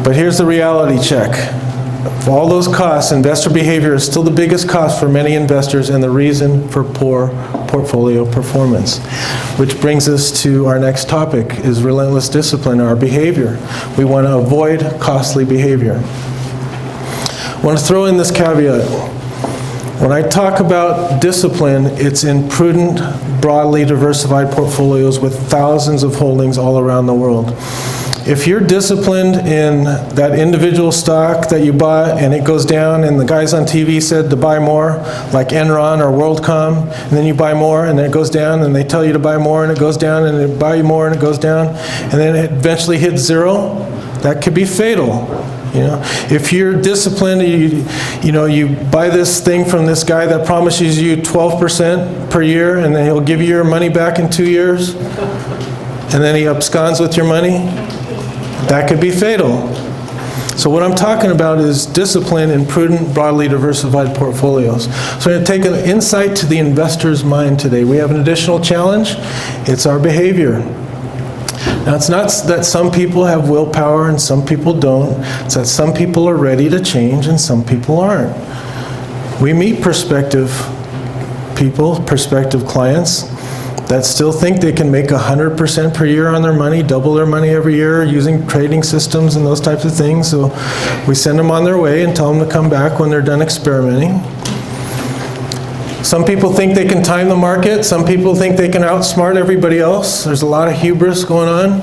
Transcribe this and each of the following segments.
But here's the reality check. For all those costs, investor behavior is still the biggest cost for many investors and the reason for poor portfolio performance. Which brings us to our next topic, is relentless discipline, our behavior. We want to avoid costly behavior. I want to throw in this caveat. When I talk about discipline, it's in prudent, broadly diversified portfolios with thousands of holdings all around the world. If you're disciplined in that individual stock that you bought and it goes down and the guys on TV said to buy more, like Enron or WorldCom, and then you buy more and then it goes down and they tell you to buy more and it goes down and they buy more and it goes down and then it eventually hits zero, that could be fatal. You know, if you're disciplined, you buy this thing from this guy that promises you 12% per year and then he'll give you your money back in 2 years and then he absconds with your money, that could be fatal. So what I'm talking about is discipline in prudent, broadly diversified portfolios. So I'm going to take an insight to the investor's mind today. We have an additional challenge. It's our behavior. Now, it's not that some people have willpower and some people don't. It's that some people are ready to change and some people aren't. We meet prospective people, prospective clients, that still think they can make 100% per year on their money, double their money every year using trading systems and those types of things. So we send them on their way and tell them to come back when they're done experimenting. Some people think they can time the market. Some people think they can outsmart everybody else. There's a lot of hubris going on.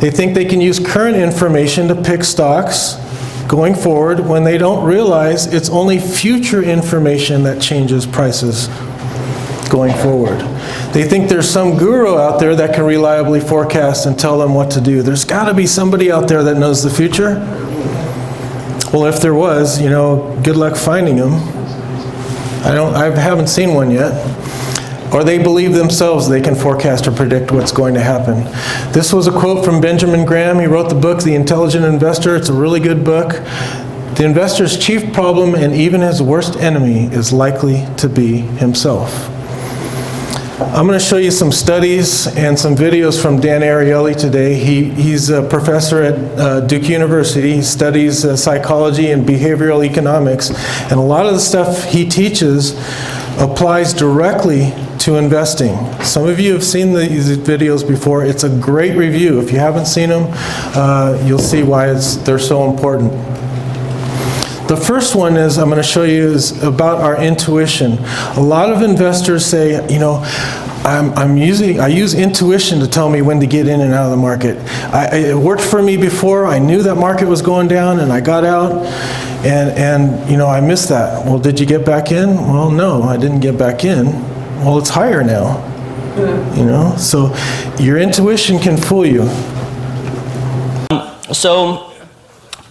They think they can use current information to pick stocks going forward when they don't realize it's only future information that changes prices going forward. They think there's some guru out there that can reliably forecast and tell them what to do. There's got to be somebody out there that knows the future. Well, if there was, good luck finding him. I haven't seen one yet. Or they believe themselves they can forecast or predict what's going to happen. This was a quote from Benjamin Graham. He wrote the book, The Intelligent Investor. It's a really good book. The investor's chief problem and even his worst enemy is likely to be himself. I'm going to show you some studies and some videos from Dan Ariely today. He's a professor at Duke University. He studies psychology and behavioral economics. And a lot of the stuff he teaches applies directly to investing. Some of you have seen these videos before. It's a great review. If you haven't seen them, you'll see why they're so important. The first one is I'm going to show you is about our intuition. A lot of investors say, I use intuition to tell me when to get in and out of the market. It worked for me before. I knew that market was going down and I got out and I missed that. Well, did you get back in? Well, no, I didn't get back in. Well, it's higher now. So your intuition can fool you. So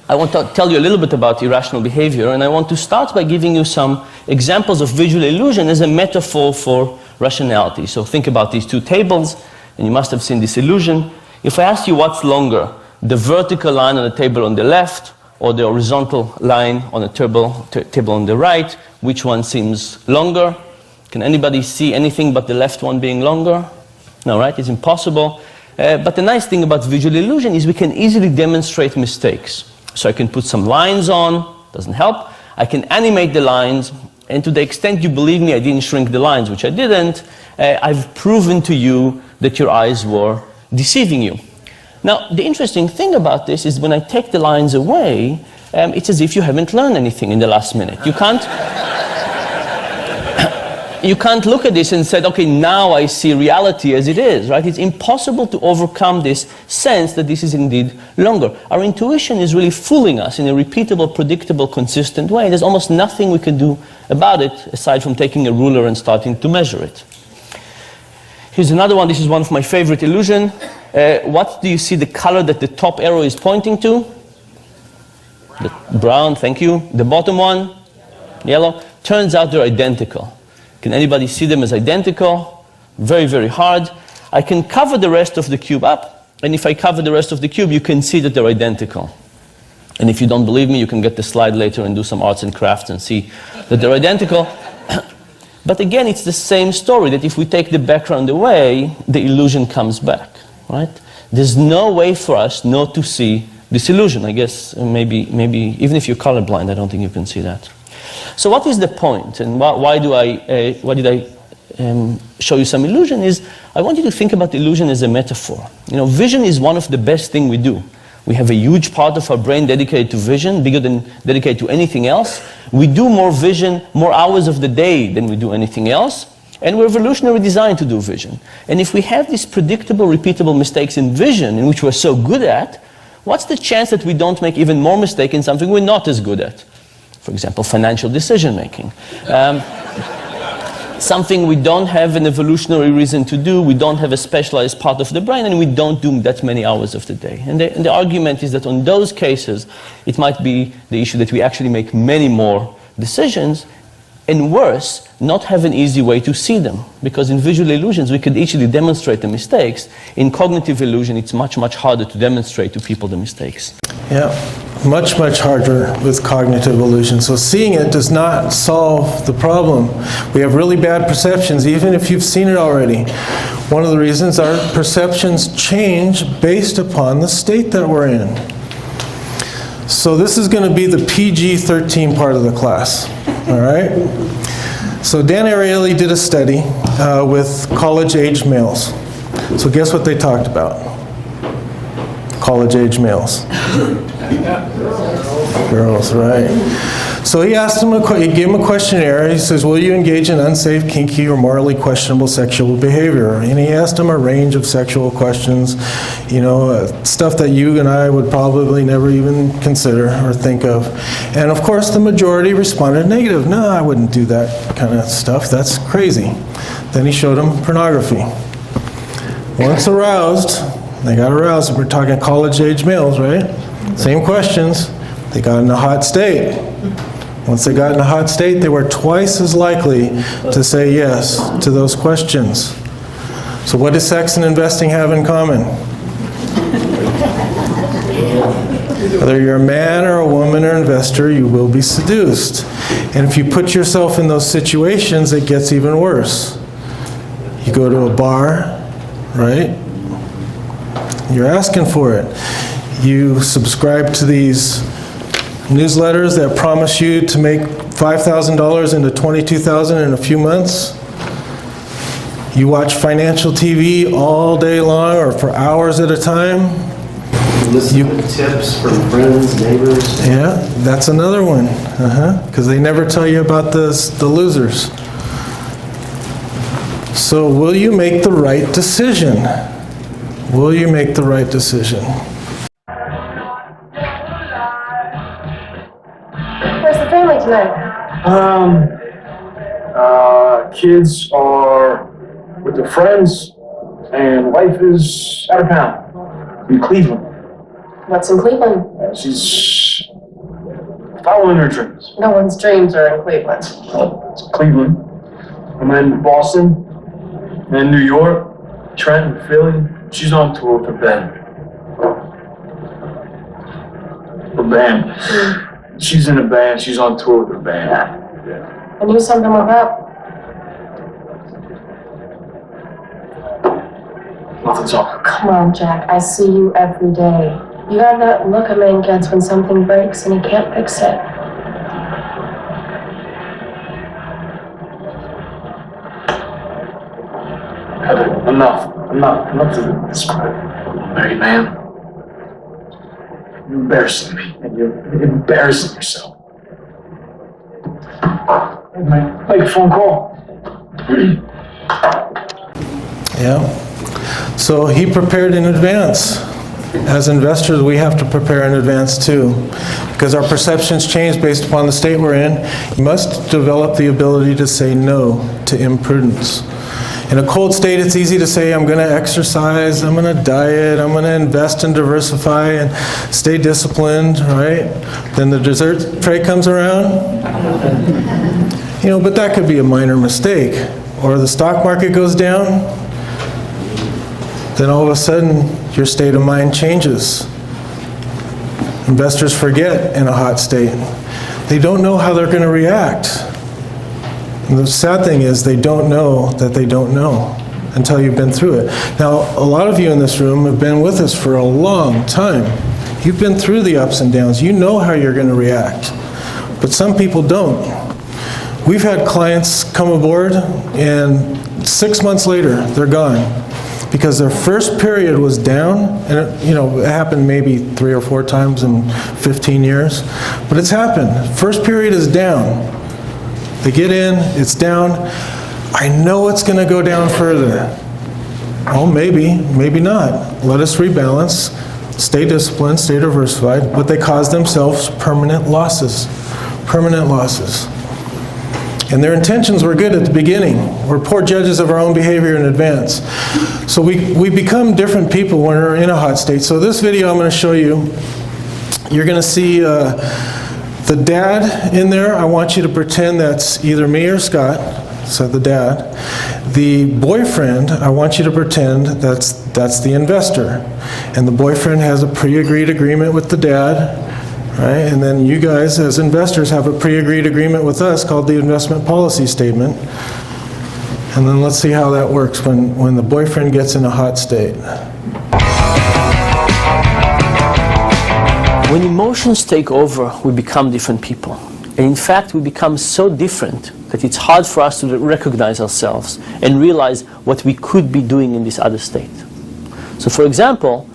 I want to tell you a little bit about irrational behavior, and I want to start by giving you some examples of visual illusion as a metaphor for rationality. So think about these two tables, and you must have seen this illusion. If I ask you what's longer, the vertical line on the table on the left or the horizontal line on the table on the right, which one seems longer? Can anybody see anything but the left one being longer? No, right? It's impossible. But the nice thing about visual illusion is we can easily demonstrate mistakes. So I can put some lines on, doesn't help. I can animate the lines, and to the extent you believe me, I didn't shrink the lines, which I didn't, I've proven to you that your eyes were deceiving you. Now, the interesting thing about this is when I take the lines away, it's as if you haven't learned anything in the last minute. You can't look at this and say, okay, now I see reality as it is, right? It's impossible to overcome this sense that this is indeed longer. Our intuition is really fooling us in a repeatable, predictable, consistent way. There's almost nothing we can do about it aside from taking a ruler and starting to measure it. Here's another one. This is one of my favorite illusions. What do you see the color that the top arrow is pointing to? The brown, thank you. The bottom one? Yellow. Turns out they're identical. Can anybody see them as identical? Very, very hard. I can cover the rest of the cube up, and if I cover the rest of the cube, you can see that they're identical. And if you don't believe me, you can get the slide later and do some arts and crafts and see that they're identical. But again, it's the same story, that if we take the background away, the illusion comes back, right? There's no way for us not to see disillusion. I guess maybe even if you're colorblind, I don't think you can see that. So what is the point, and why did I show you some illusion? Is I want you to think about illusion as a metaphor. You know, vision is one of the best things we do. We have a huge part of our brain dedicated to vision, bigger than dedicated to anything else. We do more vision, more hours of the day than we do anything else. And we're evolutionarily designed to do vision. And if we have these predictable, repeatable mistakes in vision, in which we're so good at, what's the chance that we don't make even more mistakes in something we're not as good at? For example, financial decision making. Something we don't have an evolutionary reason to do, we don't have a specialized part of the brain, and we don't do that many hours of the day. And the argument is that on those cases, it might be the issue that we actually make many more decisions, and worse, not have an easy way to see them. Because in visual illusions, we could easily demonstrate the mistakes. In cognitive illusion, it's much, much harder to demonstrate to people the mistakes. Yeah, much, much harder with cognitive illusion. So seeing it does not solve the problem. We have really bad perceptions, even if you've seen it already. One of the reasons our perceptions change based upon the state that we're in. So this is going to be the PG-13 part of the class, all right? So Dan Ariely did a study with college-age males. So guess what they talked about? College-age males. Girls, right. So he asked them, he gave them a questionnaire. He says, will you engage in unsafe, kinky, or morally questionable sexual behavior? And he asked them a range of sexual questions, you know, stuff that you and I would probably never even consider or think of. And of course, the majority responded negative. No, I wouldn't do that kind of stuff. That's crazy. Then he showed them pornography. Once aroused, they got aroused. We're talking college-age males, right? Same questions. They got in a hot state. Once they got in a hot state, they were twice as likely to say yes to those questions. So what does sex and investing have in common? Whether you're a man or a woman or investor, you will be seduced. And if you put yourself in those situations, it gets even worse. You go to a bar, right? You're asking for it. You subscribe to these newsletters that promise you to make $5,000 into $22,000 in a few months. You watch financial TV all day long or for hours at a time. Listen to tips from friends, neighbors. Yeah, that's another one. Because they never tell you about the losers. So will you make the right decision? Will you make the right decision? Where's the family tonight? Kids are with their friends, and wife is out of town in Cleveland. What's in Cleveland? She's following her dreams. No one's dreams are in Cleveland. It's Cleveland, and then Boston, and New York, Trenton, Philly. She's on tour with her band. Her band. She's in a band. She's on tour with her band. Yeah. I knew something was up. Nothing's up. Come on, Jack. I see you every day. You have that look a man gets when something breaks and he can't fix it. Heather, enough to describe married man. You're embarrassing me, and you're embarrassing yourself. Make a phone call. Yeah. So he prepared in advance. As investors, we have to prepare in advance too, because our perceptions change based upon the state we're in. You must develop the ability to say no to imprudence. In a cold state, it's easy to say, I'm going to exercise, I'm going to diet, I'm going to invest and diversify and stay disciplined, right? Then the dessert tray comes around. You know, but that could be a minor mistake. Or the stock market goes down, then all of a sudden, your state of mind changes. Investors forget in a hot state. They don't know how they're going to react. And the sad thing is they don't know that they don't know until you've been through it. Now, a lot of you in this room have been with us for a long time. You've been through the ups and downs. You know how you're going to react. But some people don't. We've had clients come aboard, and 6 months later, they're gone. Because their first period was down, and it happened maybe 3 or 4 times in 15 years. But it's happened. First period is down. They get in, it's down. I know it's going to go down further. Oh, maybe not. Let us rebalance, stay disciplined, stay diversified, but they cause themselves permanent losses. Permanent losses. And their intentions were good at the beginning. We're poor judges of our own behavior in advance. So we become different people when we're in a hot state. So this video I'm going to show you, you're going to see the dad in there. I want you to pretend that's either me or Scott, so the dad. The boyfriend, I want you to pretend that's the investor. And the boyfriend has a pre-agreed agreement with the dad. Right? And then you guys, as investors, have a pre-agreed agreement with us called the investment policy statement. And then let's see how that works when the boyfriend gets in a hot state. When emotions take over, we become different people. And in fact, we become so different that it's hard for us to recognize ourselves and realize what we could be doing in this other state. So for example,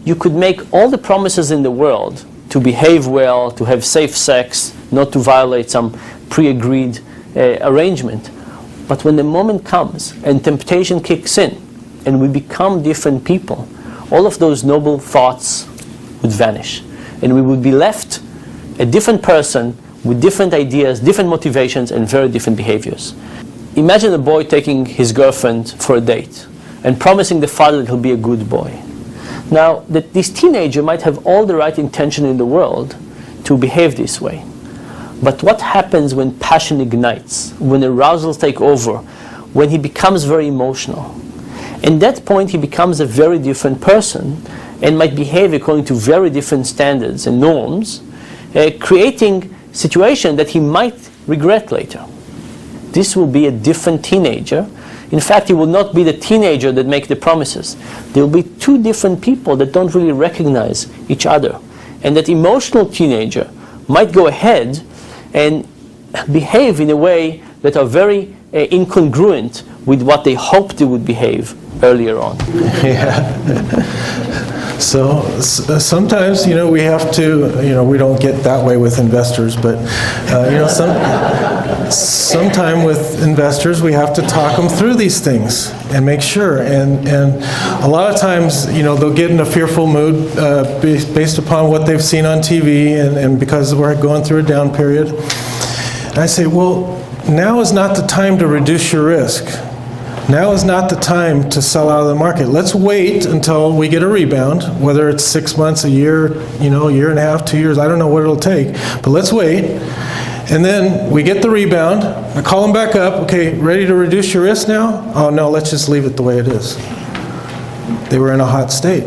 you could make all the promises in the world to behave well, to have safe sex, not to violate some pre-agreed arrangement. But when the moment comes and temptation kicks in and we become different people, all of those noble thoughts would vanish. And we would be left a different person with different ideas, different motivations, and very different behaviors. Imagine a boy taking his girlfriend for a date and promising the father that he'll be a good boy. Now, this teenager might have all the right intention in the world to behave this way. But what happens when passion ignites, when arousals take over, when he becomes very emotional? At that point, he becomes a very different person and might behave according to very different standards and norms, creating a situation that he might regret later. This will be a different teenager. In fact, he will not be the teenager that makes the promises. There will be 2 different people that don't really recognize each other. And that emotional teenager might go ahead and behave in a way that are very incongruent with what they hoped they would behave earlier on. Yeah. So sometimes, we have to, we don't get that way with investors, but, sometime with investors, we have to talk them through these things and make sure. And a lot of times, they'll get in a fearful mood based upon what they've seen on TV and because we're going through a down period. And I say, well, now is not the time to reduce your risk. Now is not the time to sell out of the market. Let's wait until we get a rebound, whether it's 6 months, a year, a year and a half, 2 years, I don't know what it'll take, but let's wait. And then we get the rebound, I call them back up, okay, ready to reduce your risk now? Oh no, let's just leave it the way it is. They were in a hot state.